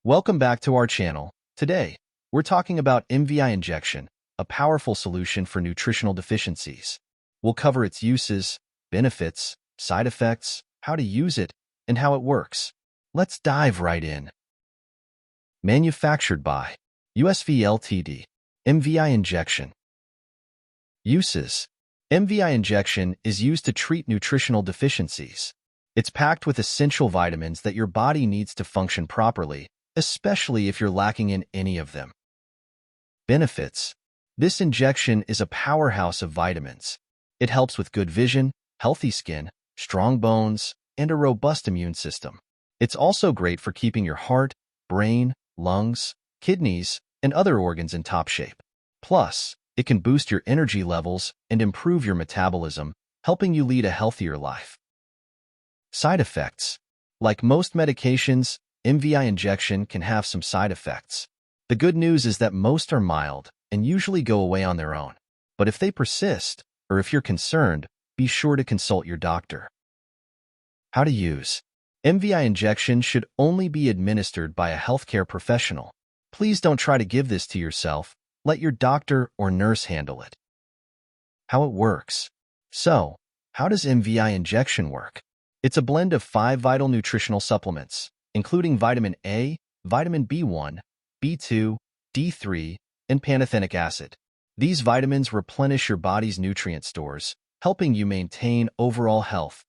Welcome back to our channel. Today, we're talking about MVI injection, a powerful solution for nutritional deficiencies. We'll cover its uses, benefits, side effects, how to use it, and how it works. Let's dive right in. Manufactured by USV Ltd. MVI injection. Uses. MVI injection is used to treat nutritional deficiencies. It's packed with essential vitamins that your body needs to function properly, especially if you're lacking in any of them. Benefits. This injection is a powerhouse of vitamins. It helps with good vision, healthy skin, strong bones, and a robust immune system. It's also great for keeping your heart, brain, lungs, kidneys, and other organs in top shape. Plus, it can boost your energy levels and improve your metabolism, helping you lead a healthier life. Side effects. Like most medications, MVI injection can have some side effects. The good news is that most are mild and usually go away on their own. But if they persist, or if you're concerned, be sure to consult your doctor. How to use. MVI injection should only be administered by a healthcare professional. Please don't try to give this to yourself. Let your doctor or nurse handle it. How it works. So, how does MVI injection work? It's a blend of 5 vital nutritional supplements, including vitamin A, vitamin B1, B2, D3, and pantothenic acid. These vitamins replenish your body's nutrient stores, helping you maintain overall health